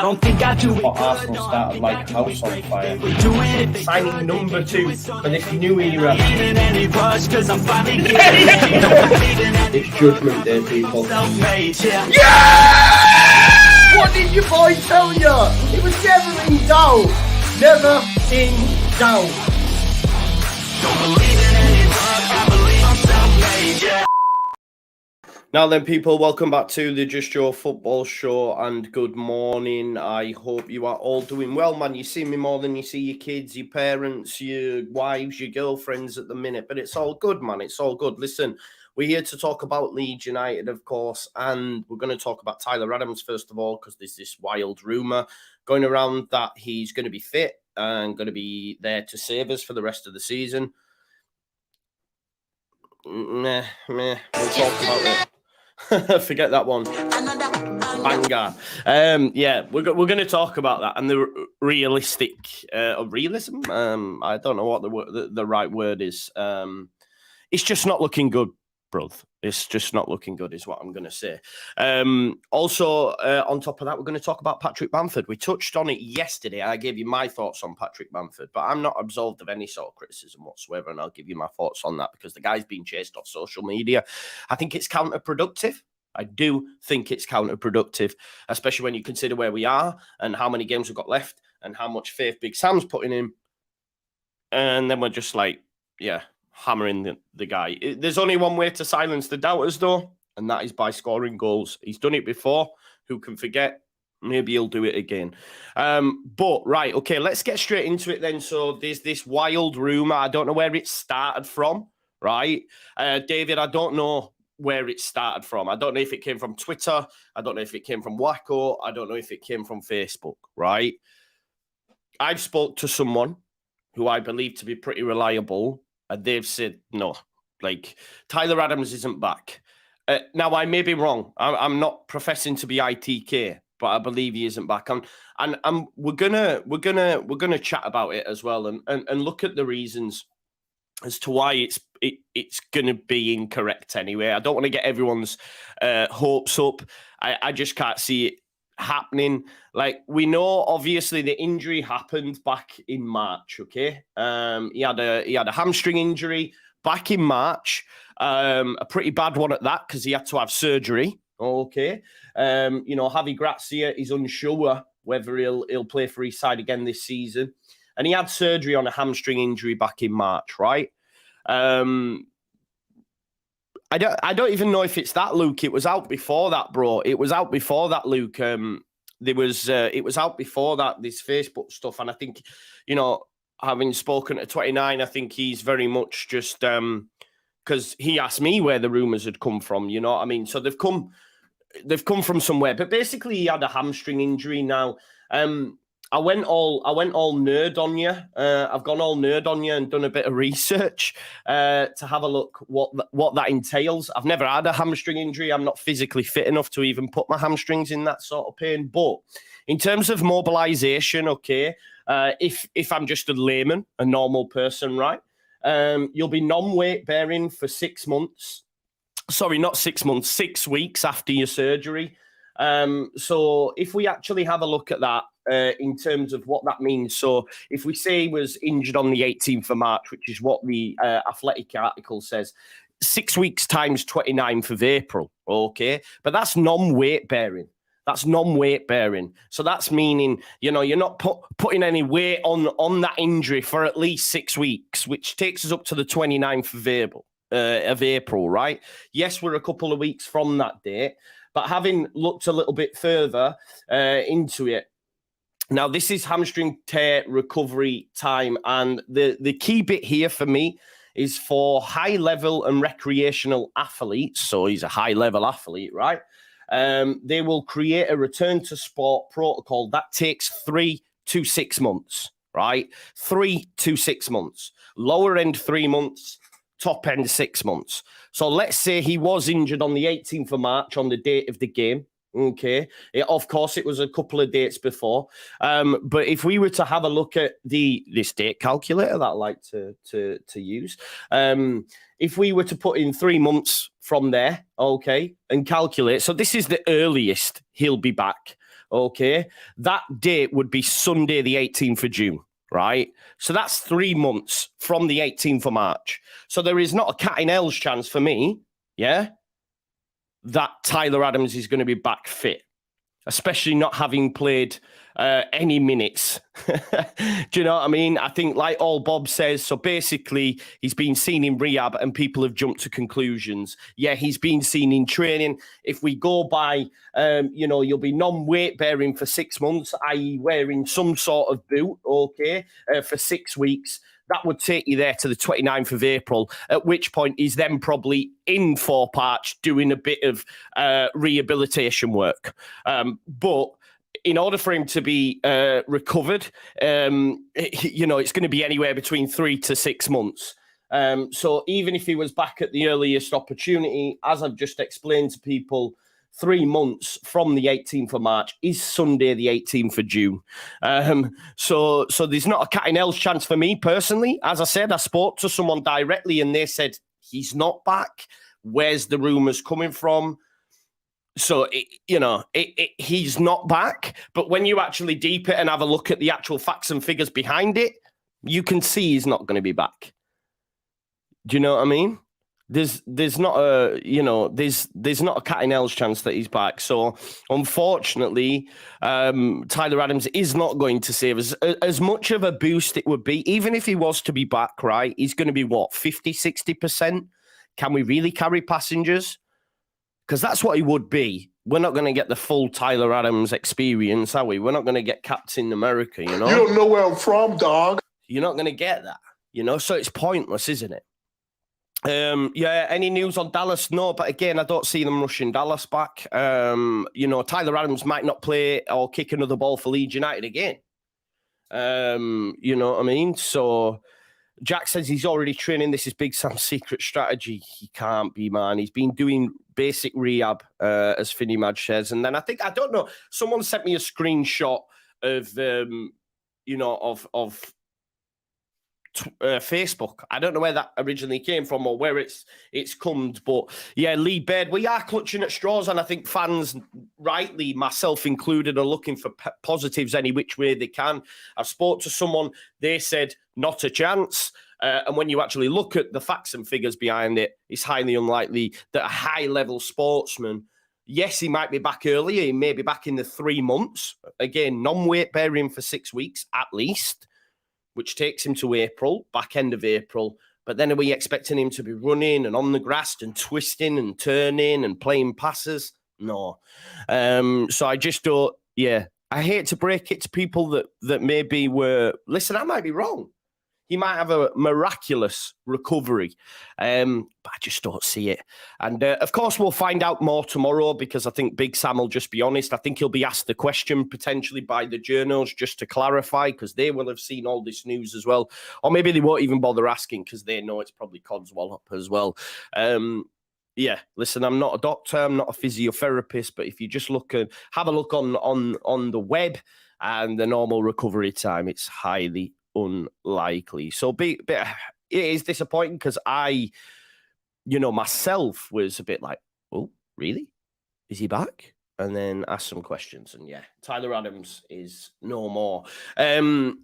don't think I do it. But Arsenal started like house on fire. Signing number 2 for this new era. It's Judgment Day, people. Yeah! What did your boy tell you? It was never in doubt. Never in doubt. Don't believe in any luck, I believe I'm self-made, yeah. Now then, people, welcome back to the Just Joe Football Show, and good morning. I hope you are all doing well, man. You see me more than you see your kids, your parents, your wives, your girlfriends at the minute, but it's all good, man. It's all good. Listen, we're here to talk about Leeds United, of course, and we're going to talk about Tyler Adams, first of all, because there's this wild rumour going around that he's going to be fit and going to be there to save us for the rest of the season. We'll talk about it. Forget that one. Banger. Yeah, we're going to talk about that and the realistic realism. I don't know what the right word is. It's just not looking good, bruv. It's just not looking good is what I'm going to say. Also, on top of that, we're going to talk about Pat Bamford. We touched on it yesterday. I gave you my thoughts on Pat Bamford, but I'm not absolved of any sort of criticism whatsoever, and I'll give you my thoughts on that because the guy's being chased off social media. I think it's counterproductive. I do think it's counterproductive, especially when you consider where we are and how many games we've got left and how much faith Big Sam's putting in. And then we're just like, yeah, hammering the guy. There's only one way to silence the doubters, though, and that is by scoring goals. He's done it before. Who can forget? Maybe he'll do it again. But, right, okay, let's get straight into it then. So there's this wild rumour. I don't know where it started from, right? David, I don't know where it started from. I don't know if it came from Twitter. I don't know if it came from Wacko. I don't know if it came from Facebook, right? I've spoke to someone who I believe to be pretty reliable, and they've said, no, like, Tyler Adams isn't back. Now, I may be wrong. I'm not professing to be ITK, but I believe he isn't back. And we're gonna chat about it as well and look at the reasons as to why it's gonna be incorrect anyway. I don't want to get everyone's hopes up. I just can't see it happening. Like, we know obviously the injury happened back in March. Okay, he had a hamstring injury back in March, a pretty bad one at that because he had to have surgery. Okay, Javi Gracia is unsure whether he'll play for his side again this season, and he had surgery on a hamstring injury back in March, right? I don't even know if it's that, Luke. It was out before that, bro. It was out before that, Luke. It was out before that, this Facebook stuff. And I think, having spoken to 29, I think he's very much just because he asked me where the rumours had come from, you know what I mean? So they've come from somewhere. But basically he had a hamstring injury now. I went all nerd on you. I've gone all nerd on you and done a bit of research to have a look what that entails. I've never had a hamstring injury. I'm not physically fit enough to even put my hamstrings in that sort of pain. But in terms of mobilization, okay, if I'm just a layman, a normal person, right, you'll be non-weight bearing for 6 months. Sorry, not 6 months, 6 weeks after your surgery. So if we actually have a look at that, in terms of what that means. So if we say he was injured on the 18th of March, which is what the Athletic article says, 6 weeks times 29th of April, okay? But that's non-weight bearing. That's non-weight bearing. So that's meaning, you're not putting any weight on that injury for at least 6 weeks, which takes us up to the 29th of April, right? Yes, we're a couple of weeks from that date, but having looked a little bit further into it, now, this is hamstring tear recovery time. And the key bit here for me is for high-level and recreational athletes. So he's a high-level athlete, right? They will create a return-to-sport protocol that takes 3 to 6 months, right? 3 to 6 months. Lower end 3 months, top end 6 months. So let's say he was injured on the 18th of March on the date of the game. Okay. Of course, it was a couple of dates before. But if we were to have a look at this date calculator that I like to use, if we were to put in 3 months from there, okay, and calculate. So this is the earliest he'll be back. okay, that date would be Sunday, the 18th of June, right? So that's 3 months from the 18th of March. So there is not a cat in hell's chance for me, yeah, that Tyler Adams is going to be back fit, especially not having played any minutes. Do you know what I mean? I think, like all Bob says, so basically he's been seen in rehab and people have jumped to conclusions. Yeah, he's been seen in training. If we go by, you'll be non-weight bearing for 6 months, i.e. wearing some sort of boot, okay, for 6 weeks. That would take you there to the 29th of April, at which point he's then probably in for Parch doing a bit of rehabilitation work. But in order for him to be recovered, it's going to be anywhere between 3 to 6 months. So even if he was back at the earliest opportunity, as I've just explained to people, 3 months from the 18th of March is Sunday, the 18th of June. So there's not a cat in hell's chance for me personally. As I said, I spoke to someone directly and they said, he's not back. Where's the rumours coming from? So, he's not back. But when you actually deep it and have a look at the actual facts and figures behind it, you can see he's not going to be back. Do you know what I mean? There's not a there's not a cat in hell's chance that he's back. So unfortunately, Tyler Adams is not going to save us. As much of a boost it would be, even if he was to be back, right? He's going to be what, 50-60%? Can we really carry passengers? Because that's what he would be. We're not going to get the full Tyler Adams experience, are we? We're not going to get Captain America, You don't know where I'm from, dog. You're not going to get that, So it's pointless, isn't it? Any news on Dallas? No, but again, I don't see them rushing Dallas back. Tyler Adams might not play or kick another ball for Leeds United again. You know what I mean? So Jack says he's already training. This is Big Sam's secret strategy. He can't be, man. He's been doing basic rehab, as Finny Mad says. And then I don't know, someone sent me a screenshot of, Facebook. I don't know where that originally came from or where it's come, but yeah, Lee Baird, we are clutching at straws, and I think fans, rightly, myself included, are looking for positives any which way they can. I've spoke to someone, they said not a chance, and when you actually look at the facts and figures behind it, it's highly unlikely that a high-level sportsman, yes, he might be back earlier, he may be back in the 3 months, again, non-weight bearing for 6 weeks at least, which takes him to April, back end of April. But then are we expecting him to be running and on the grass and twisting and turning and playing passes? No. So I just don't, I hate to break it to people that maybe were, listen, I might be wrong. He might have a miraculous recovery, but I just don't see it. And, of course, we'll find out more tomorrow because I think Big Sam will just be honest. I think he'll be asked the question potentially by the journals just to clarify because they will have seen all this news as well. Or maybe they won't even bother asking because they know it's probably codswallop as well. Listen, I'm not a doctor. I'm not a physiotherapist. But if you just have a look on the web and the normal recovery time, it's highly unlikely. So it is disappointing because I, myself was a bit like, oh, really? Is he back? And then ask some questions. And Tyler Adams is no more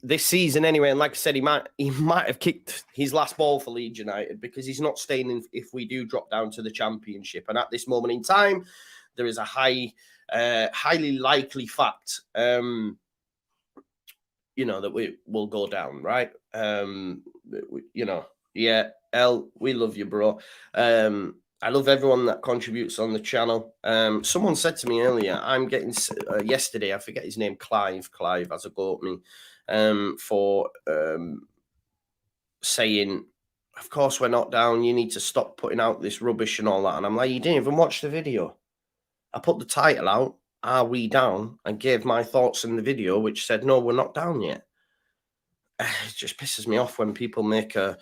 this season anyway. And like I said, he might have kicked his last ball for Leeds United because he's not staying in if we do drop down to the Championship. And at this moment in time, there is a highly likely fact that we will go down, right? We love you, bro. I love everyone that contributes on the channel. Someone said to me earlier, I'm getting, yesterday, I forget his name, Clive has a go at me for saying, of course we're not down, you need to stop putting out this rubbish and all that. And I'm like, you didn't even watch the video. I put the title out, Are We Down? And gave my thoughts in the video, which said, no, we're not down yet. It just pisses me off when people make a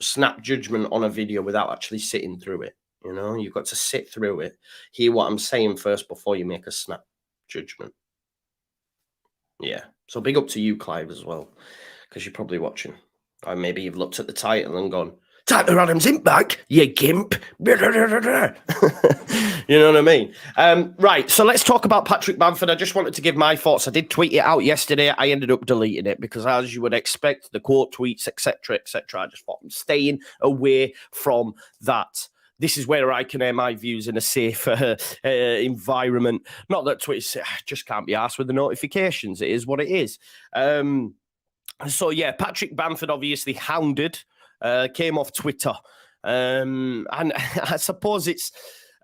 snap judgment on a video without actually sitting through it. You've got to sit through it, hear what I'm saying first before you make a snap judgment. Yeah. So big up to you, Clive, as well, because you're probably watching. Or maybe you've looked at the title and gone, Tyler Adams in back, you gimp. You know what I mean? Right, so let's talk about Patrick Bamford. I just wanted to give my thoughts. I did tweet it out yesterday. I ended up deleting it because, as you would expect, the quote tweets, etc., etc. I just thought I'm staying away from that. This is where I can air my views in a safe environment. Not that Twitter just can't be asked with the notifications. It is what it is. So, yeah, Patrick Bamford obviously hounded, came off Twitter. And I suppose it's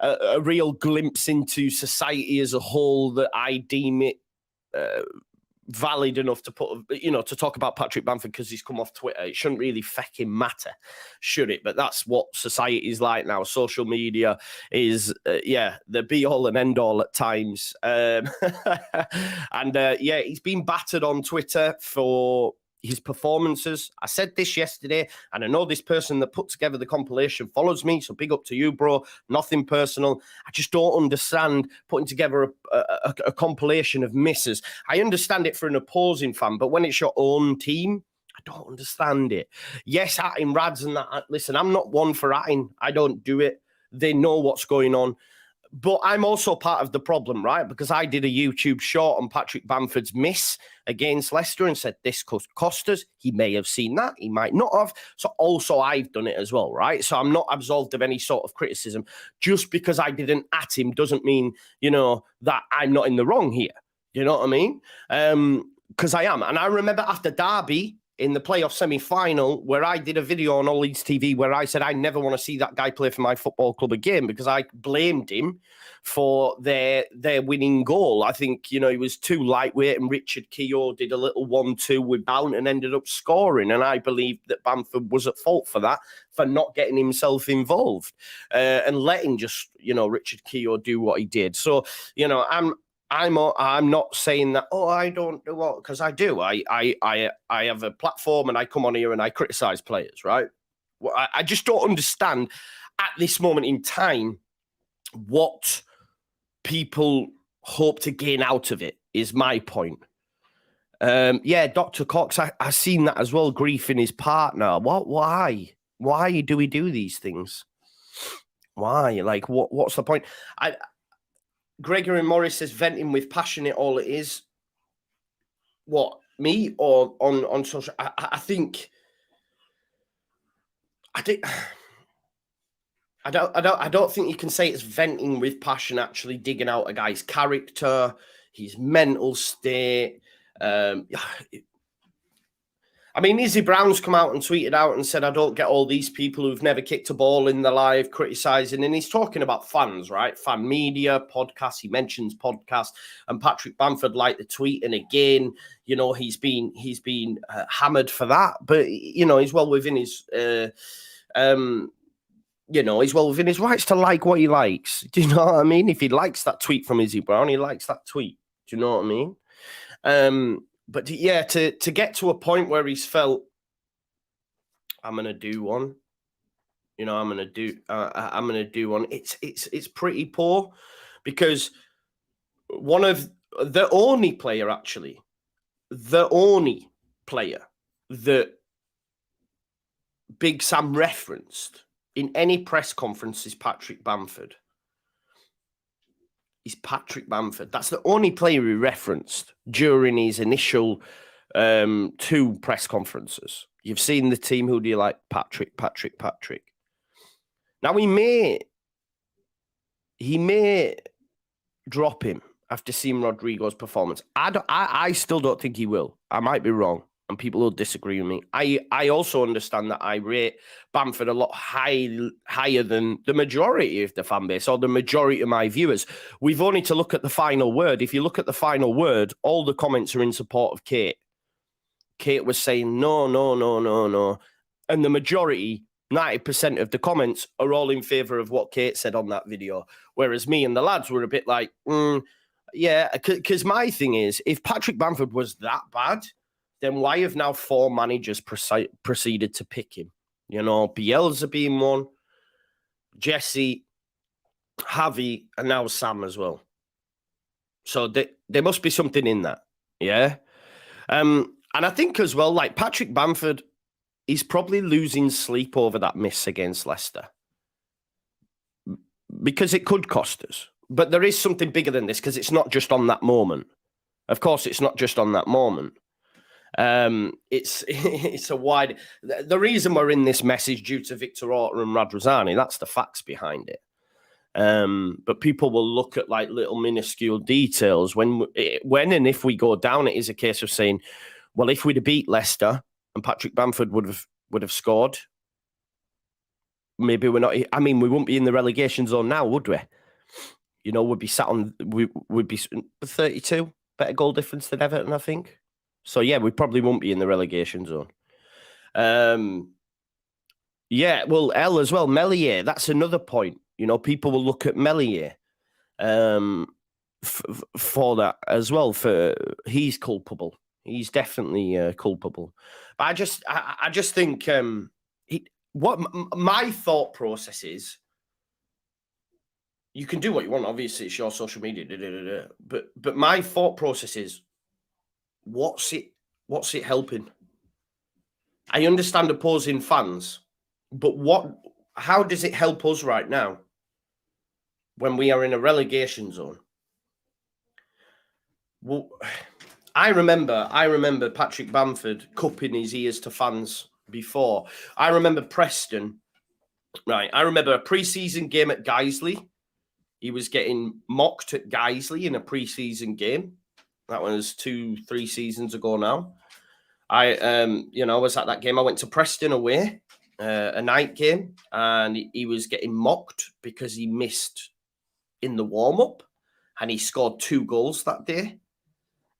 a real glimpse into society as a whole that I deem it valid enough to put, to talk about Patrick Bamford because he's come off Twitter. It shouldn't really fucking matter, should it? But that's what society is like now. Social media is, the be all and end all at times. And he's been battered on Twitter for his performances. I said this yesterday, and I know this person that put together the compilation follows me, so big up to you, bro. Nothing personal. I just don't understand putting together a compilation of misses. I understand it for an opposing fan, but when it's your own team, I don't understand it. Yes, atting rads and that. Listen, I'm not one for atting. I don't do it. They know what's going on. But I'm also part of the problem, right? Because I did a YouTube short on Patrick Bamford's miss against Leicester and said this cost us. He may have seen that. He might not have. So also I've done it as well, right? So I'm not absolved of any sort of criticism. Just because I didn't at him doesn't mean, that I'm not in the wrong here. You know what I mean? Because I am. And I remember after Derby, in the playoff semi-final, where I did a video on LEEDS TV where I said I never want to see that guy play for my football club again because I blamed him for their winning goal. I think, he was too lightweight and Richard Keogh did a little 1-2 with Bound and ended up scoring. And I believed that Bamford was at fault for that, for not getting himself involved and letting just, Richard Keogh do what he did. So, I'm not saying that, I don't do what, because I do. I have a platform and I come on here and I criticize players, right? Well, I just don't understand at this moment in time what people hope to gain out of it, is my point. Dr. Cox, I seen that as well, griefing his partner. Why? Why do we do these things? Why? Like, what's the point? Gregory Morris says venting with passion it all it is. What, me or on social? I think I don't think you can say it's venting with passion, actually digging out a guy's character, his mental state. I mean, Izzy Brown's come out and tweeted out and said, I don't get all these people who've never kicked a ball in their life criticizing. And he's talking about fans, right? Fan media, podcasts. He mentions podcasts. And Patrick Bamford liked the tweet. And again, he's been hammered for that. But, he's well within his, he's well within his rights to like what he likes. Do you know what I mean? If he likes that tweet from Izzy Brown, he likes that tweet. Do you know what I mean? But yeah, to get to a point where he's felt, I'm gonna do one. I'm gonna do one. It's pretty poor, because one of the only player that Big Sam referenced in any press conference is Patrick Bamford. Is Patrick Bamford. That's the only player he referenced during his initial 2 press conferences. You've seen the team. Who do you like? Patrick. Now, he may drop him after seeing Rodrigo's performance. I still don't think he will. I might be wrong, and people will disagree with me. I also understand that I rate Bamford a lot higher than the majority of the fan base or the majority of my viewers. We've only to look at the final word. If you look at the final word, all the comments are in support of Kate. Kate was saying, no. And the majority, 90% of the comments are all in favor of what Kate said on that video. Whereas me and the lads were a bit like, yeah, because my thing is, if Patrick Bamford was that bad, then why have now 4 managers proceeded to pick him? Bielsa being one, Jesse, Javi, and now Sam as well. So there must be something in that, yeah? And I think as well, like Patrick Bamford, he's probably losing sleep over that miss against Leicester because it could cost us. But there is something bigger than this because it's not just on that moment. Of course, it's not just on that moment. It's a wide. The reason we're in this mess is due to Victor Orta and Radrizzani. That's the facts behind it. But people will look at like little minuscule details when and if we go down. It is a case of saying, well, if we'd have beat Leicester and Patrick Bamford would have scored, maybe we're not. I mean, we wouldn't be in the relegation zone now, would we? You know, we'd be sat on. We'd be 32 better goal difference than Everton, I think. So yeah, we probably won't be in the relegation zone. Yeah, well, L as well, Meslier. That's another point. You know, people will look at Meslier for that as well. For he's culpable. He's definitely culpable. But I just think what my thought process is. You can do what you want. Obviously, it's your social media. But my thought process is, what's it helping? I understand opposing fans, but how does it help us right now when we are in a relegation zone? Well, I remember Patrick Bamford cupping his ears to fans before. I remember Preston. Right. I remember a pre-season game at Guiseley. He was getting mocked at Guiseley in a pre-season game. That was 2-3 seasons ago now. I was at that game. I went to Preston away, a night game, and he was getting mocked because he missed in the warm-up, and he scored 2 goals that day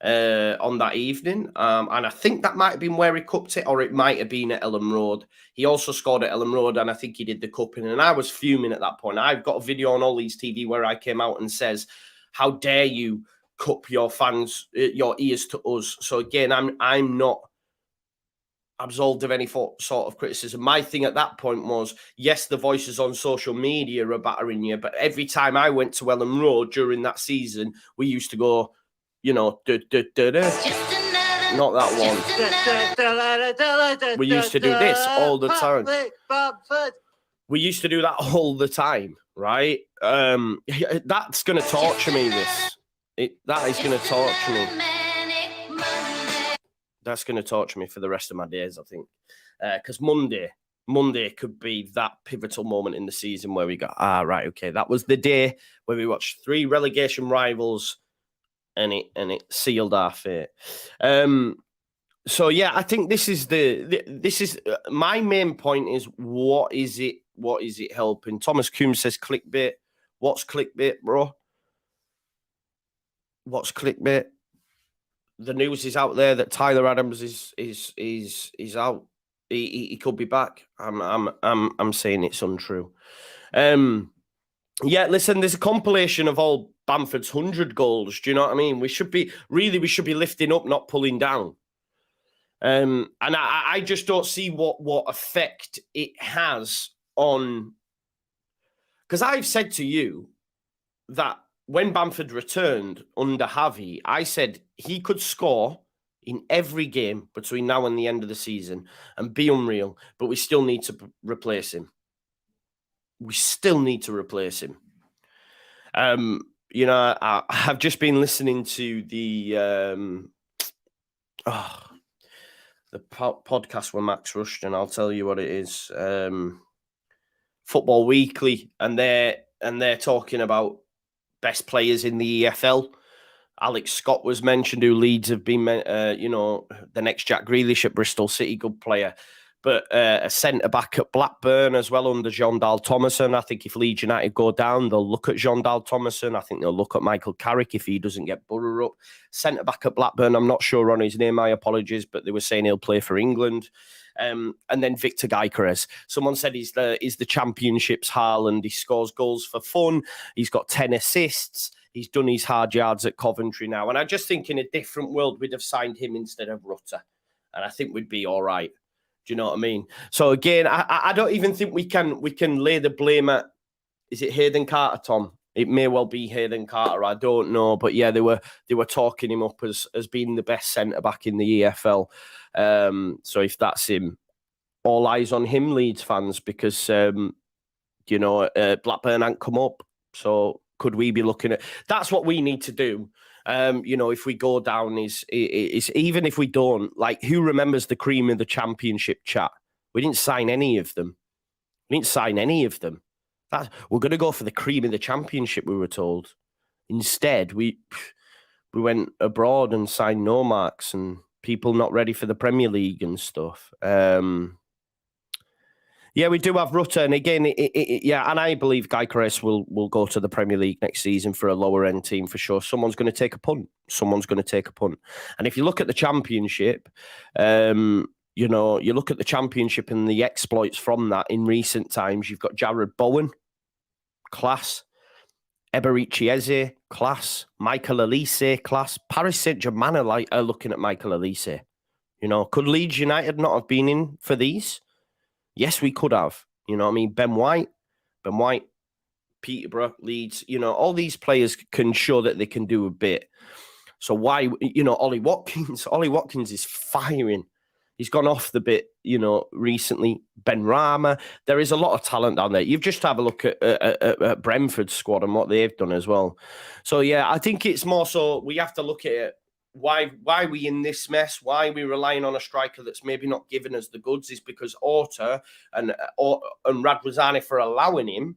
on that evening. And I think that might have been where he cupped it, or it might have been at Elland Road. He also scored at Elland Road, and I think he did the cupping. And I was fuming at that point. I've got a video on All Leeds TV where I came out and says, "How dare you cup your fans, your ears to us?" So again, I'm not absolved of any sort of criticism. My thing at that point was, yes, the voices on social media are battering you, but every time I went to Elland Road during that season, we used to go, you know, not that one. We used to do this all the time. We used to do that all the time, right? That's going to torture me, that is going to torture me. That's going to torture me for the rest of my days, I think. Because Monday could be that pivotal moment in the season where we go, right, okay, that was the day where we watched 3 relegation rivals and it sealed our fate. So yeah, I think this is my main point is what is it helping? Thomas Coombs says clickbait. What's clickbait, bro? What's clickbait? The news is out there that Tyler Adams is out. He could be back. I'm saying it's untrue. Yeah, listen, there's a compilation of all Bamford's 100 goals. Do you know what I mean? We should be lifting up, not pulling down. And I just don't see what effect it has on. Because I've said to you that when Bamford returned under Javi, I said he could score in every game between now and the end of the season and be unreal, but we still need to replace him. We still need to replace him. You know, I've just been listening to the podcast with Max Rushton. I'll tell you what it is. Football Weekly, and they're talking about best players in the EFL. Alex Scott was mentioned, who Leeds have been, the next Jack Grealish at Bristol City, good player. But a centre-back at Blackburn as well under John Dahl Thomason. I think if Leeds United go down, they'll look at John Dahl Thomason. I think they'll look at Michael Carrick if he doesn't get Borough up. Centre-back at Blackburn, I'm not sure on his name, my apologies, but they were saying he'll play for England. And then Victor Gyökeres. Someone said he's the Championship's Haaland. He scores goals for fun. He's got 10 assists. He's done his hard yards at Coventry now. And I just think in a different world, we'd have signed him instead of Rutter. And I think we'd be all right. Do you know what I mean? So again, I don't even think we can lay the blame at, is it Hayden Carter, Tom? It may well be Hayden Carter. I don't know. But yeah, they were talking him up as being the best centre-back in the EFL. So if that's him, all eyes on him, Leeds fans, because you know, Blackburn ain't come up. So could we be looking at? That's what we need to do. You know, if we go down, is even if we don't, like, who remembers the cream of the Championship chat? We didn't sign any of them. We didn't sign any of them. We're going to go for the cream of the Championship, we were told. Instead, we went abroad and signed no-marks and people not ready for the Premier League and stuff. Yeah, we do have Rutter, and again, yeah, and I believe Gyökeres will go to the Premier League next season for a lower end team for sure. Someone's going to take a punt. Someone's going to take a punt. And if you look at the Championship, you know, you look at the Championship and the exploits from that in recent times. You've got Jared Bowen, class. Eberici Eze, class. Michael Elise, class. Paris Saint-Germain are looking at Michael Elise. You know, could Leeds United not have been in for these? Yes, we could have. You know what I mean? Ben White, Peterborough, Leeds, you know, all these players can show that they can do a bit. So why, you know, Ollie Watkins is firing. He's gone off the bit, you know, recently. Ben Rama. There is a lot of talent down there. You've just have a look at Brentford's squad and what they've done as well. So, yeah, I think it's more so we have to look at it. Why are we in this mess? Why are we relying on a striker that's maybe not giving us the goods? Is because Orta and Radwazani for allowing him.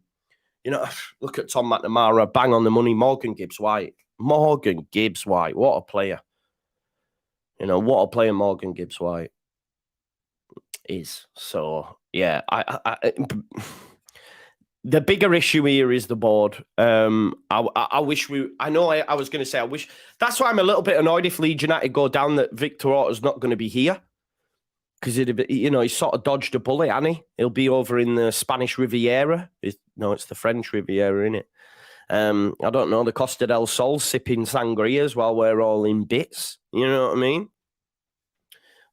You know, look at Tom McNamara, bang on the money. Morgan Gibbs-White. What a player. You know, what a player Morgan Gibbs-White is. So, yeah, the bigger issue here is the board. I wish I was going to say, I wish. That's why I'm a little bit annoyed if Leeds United go down that Victor Orta's not going to be here. Because, you know, he's sort of dodged a bullet, hasn't he? He'll be over in the Spanish Riviera. It's the French Riviera, isn't it? I don't know, the Costa del Sol sipping sangrias while we're all in bits. You know what I mean?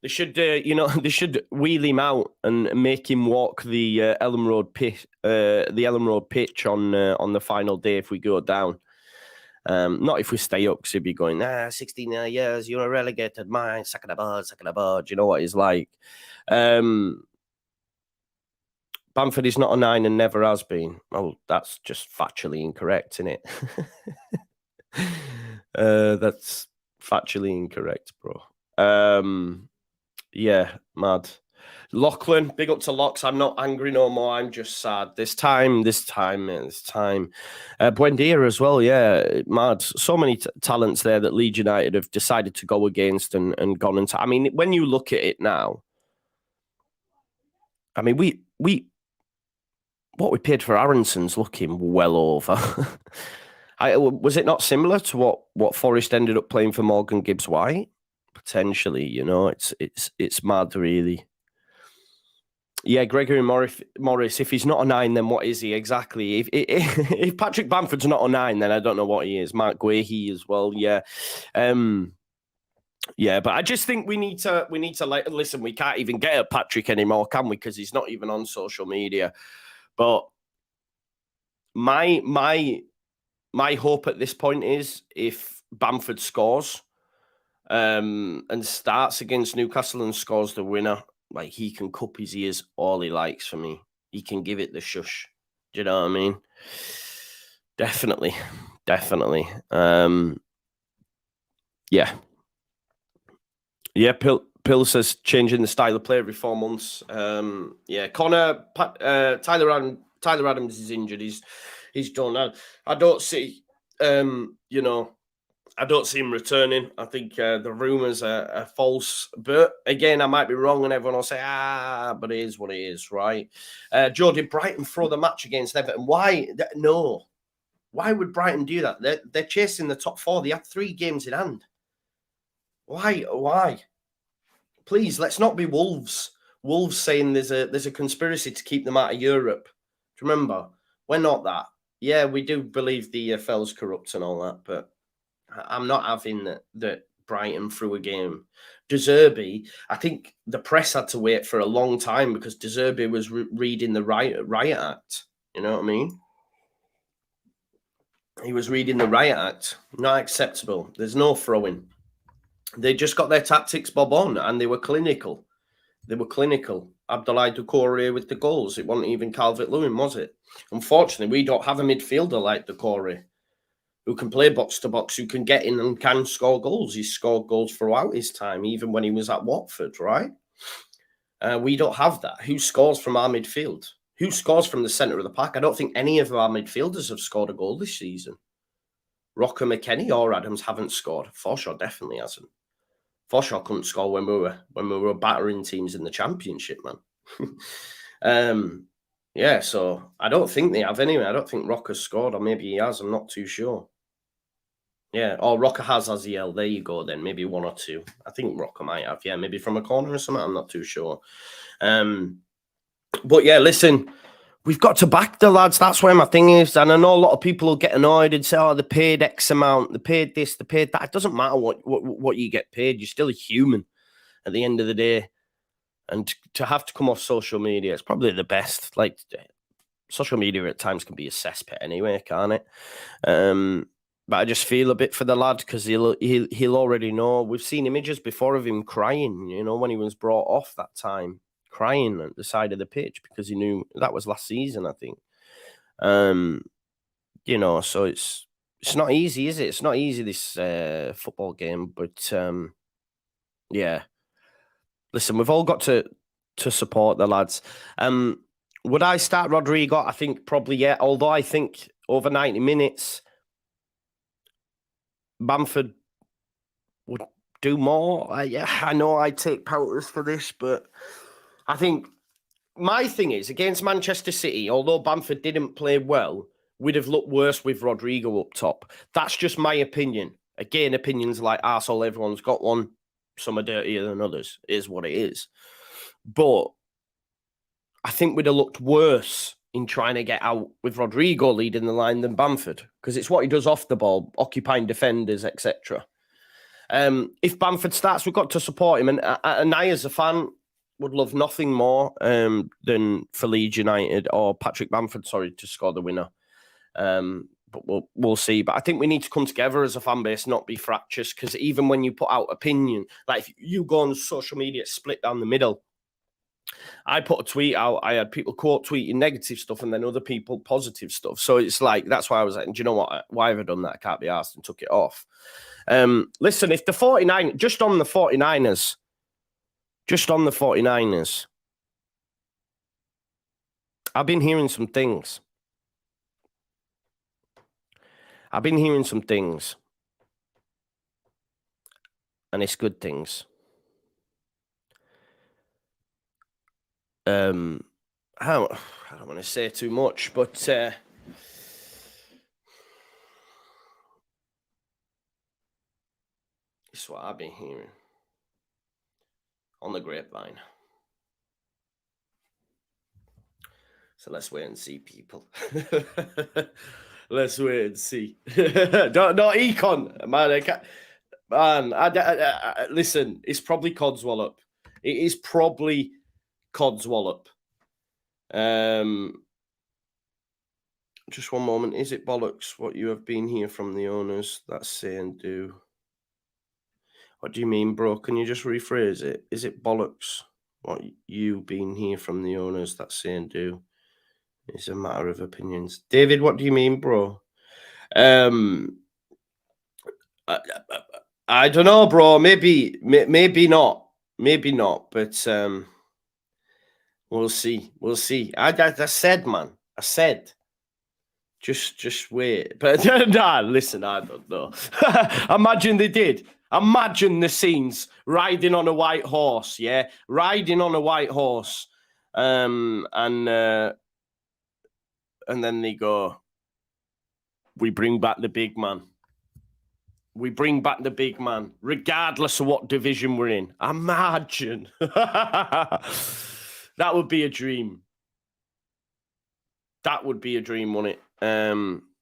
They should, they should wheel him out and make him walk the Ellen Road pitch, on the final day if we go down. Not if we stay up, because he'd be going, 16 years, you're a relegated mind, sucking a bird. You know what he's like. Bamford is not a 9 and never has been. Oh, that's just factually incorrect, isn't it? That's factually incorrect, bro. Yeah, mad. Lachlan, big up to Locks. I'm not angry no more. I'm just sad. This time. Buendia as well, yeah, mad. So many talents there that Leeds United have decided to go against and gone into. I mean, when you look at it now, I mean, what we paid for Aronson's looking well over. Was it not similar to what Forest ended up playing for Morgan Gibbs-White? Potentially, you know, it's mad, really. Yeah, Gregory Morris, if he's not a 9, then what is he exactly? If Patrick Bamford's not a 9, then I don't know what he is. Mark Guehi as well, yeah. Yeah, but I just think we need to listen, we can't even get at Patrick anymore, can we? Because he's not even on social media. But my hope at this point is if Bamford scores and starts against Newcastle and scores the winner, like, he can cup his ears all he likes for me. He can give it the shush. Do you know what I mean? Definitely. Yeah. Yeah, Pill says changing the style of play every 4 months. Yeah, Connor, Tyler Adams is injured. He's done. I don't see, I don't see him returning. I think the rumours are false. But again, I might be wrong and everyone will say, but it is what it is, right? Joe, did Brighton throw the match against Everton? Why? No. Why would Brighton do that? They're chasing the top 4. They have 3 games in hand. Why? Please, let's not be Wolves. Wolves saying there's a conspiracy to keep them out of Europe. Do you remember? We're not that. Yeah, we do believe the EFL's corrupt and all that, but I'm not having that Brighton through a game. De Zerbi, I think the press had to wait for a long time because De Zerbi was reading the Riot Act. You know what I mean? He was reading the Riot Act. Not acceptable. There's no throwing. They just got their tactics bob on and they were clinical. They were clinical. Abdoulaye Doucouré with the goals. It wasn't even Calvert-Lewin, was it? Unfortunately, we don't have a midfielder like Doucouré who can play box to box, who can get in and can score goals. He's scored goals throughout his time, even when he was at Watford, right? We don't have that. Who scores from our midfield? Who scores from the centre of the pack? I don't think any of our midfielders have scored a goal this season. Rocker, McKennie or Adams haven't scored. Forshaw definitely hasn't. Forshaw couldn't score when we were battering teams in the Championship, man. Yeah, so I don't think they have anyway. I don't think Rocker's scored, or maybe he has. I'm not too sure. Yeah, or Rocker has Aziel. There you go then. Maybe one or two. I think Rocker might have. Yeah, maybe from a corner or something. I'm not too sure. But yeah, listen, we've got to back the lads. That's where my thing is. And I know a lot of people will get annoyed and say, oh, they paid X amount. They paid this, they paid that. It doesn't matter what you get paid. You're still a human at the end of the day. And to have to come off social media, it's probably the best. Like, social media at times can be a cesspit anyway, can't it? But I just feel a bit for the lad because he'll already know. We've seen images before of him crying, you know, when he was brought off that time, crying at the side of the pitch because he knew that was last season, I think. You know, so it's not easy, is it? It's not easy, this football game, but yeah. Listen, we've all got to support the lads. Would I start Rodrigo? I think probably, yeah. Although I think over 90 minutes, Bamford would do more. Yeah, I know I take pouters for this, but I think my thing is against Manchester City, although Bamford didn't play well, we'd have looked worse with Rodrigo up top. That's just my opinion. Again, opinions like arsehole, everyone's got one. Some are dirtier than others. It is what it is. But I think we'd have looked worse in trying to get out with Rodrigo leading the line than Bamford, because it's what he does off the ball, occupying defenders, etc. If Bamford starts, we've got to support him. And I, as a fan, would love nothing more than for Leeds United or Patrick Bamford, to score the winner. But we'll see. But I think we need to come together as a fan base, not be fractious, because even when you put out opinion, like if you go on social media, split down the middle. I put a tweet out, I had people quote tweeting negative stuff and then other people positive stuff. So it's like, that's why I was like, do you know what? Why have I done that? I can't be asked, and took it off. Listen, if the 49, just on the 49ers, I've been hearing some things. And it's good things. I don't want to say too much, but it's what I've been hearing on the grapevine. So let's wait and see, people. Let's wait and see. Don't econ, man. I can't, man. Listen, it's probably Codswallop. It is probably Codswallop. Just one moment. Is it bollocks what you have been here from the owners that say and do? What do you mean, bro? Can you just rephrase it? Is it bollocks what you been here from the owners that say and do? It's a matter of opinions. David, what do you mean, bro? I don't know, bro. Maybe not. Maybe not. But we'll see. We'll see. I said, man. I said. Just wait. But nah, listen, I don't know. Imagine they did. Imagine the scenes riding on a white horse, yeah? Riding on a white horse. And then they go, we bring back the big man. We bring back the big man, regardless of what division we're in. Imagine. That would be a dream. That would be a dream, wouldn't it?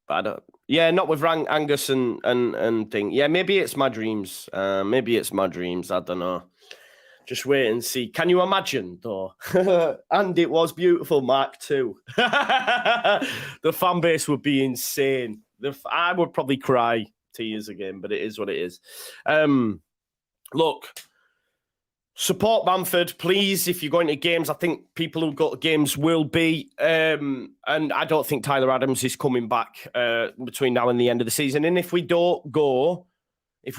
But I don't. Yeah, not with Angus and thing. Yeah, maybe it's my dreams. Maybe it's my dreams. I don't know. Just wait and see. Can you imagine, though? And it was beautiful, Mark, too. The fan base would be insane. I would probably cry tears again, but it is what it is. Look, Support Bamford, please. If you're going to games, I think people who go to games will be. And I don't think Tyler Adams is coming back between now and the end of the season. And if we do go down, if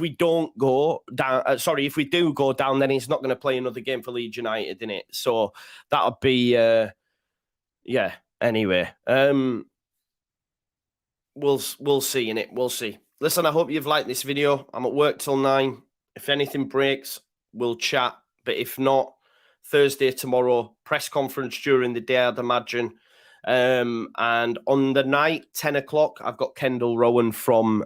we do go down, then he's not going to play another game for Leeds United, innit? So that would be, yeah. Anyway, we'll see, innit? We'll see. Listen, I hope you've liked this video. I'm at work till 9. If anything breaks, we'll chat. But if not, Thursday tomorrow, press conference during the day, I'd imagine. And on the night, 10 o'clock, I've got Kendall Rowan from,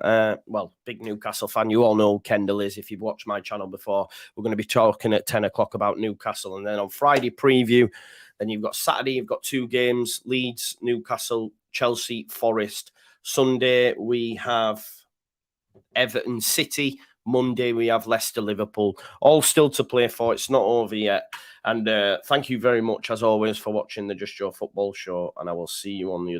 big Newcastle fan. You all know who Kendall is if you've watched my channel before. We're going to be talking at 10 o'clock about Newcastle. And then on Friday, preview. Then you've got Saturday, you've got 2 games, Leeds, Newcastle, Chelsea, Forest. Sunday, we have Everton City. Monday, we have Leicester, Liverpool. All still to play for. It's not over yet. And thank you very much, as always, for watching the Just Joe Football Show. And I will see you on the other.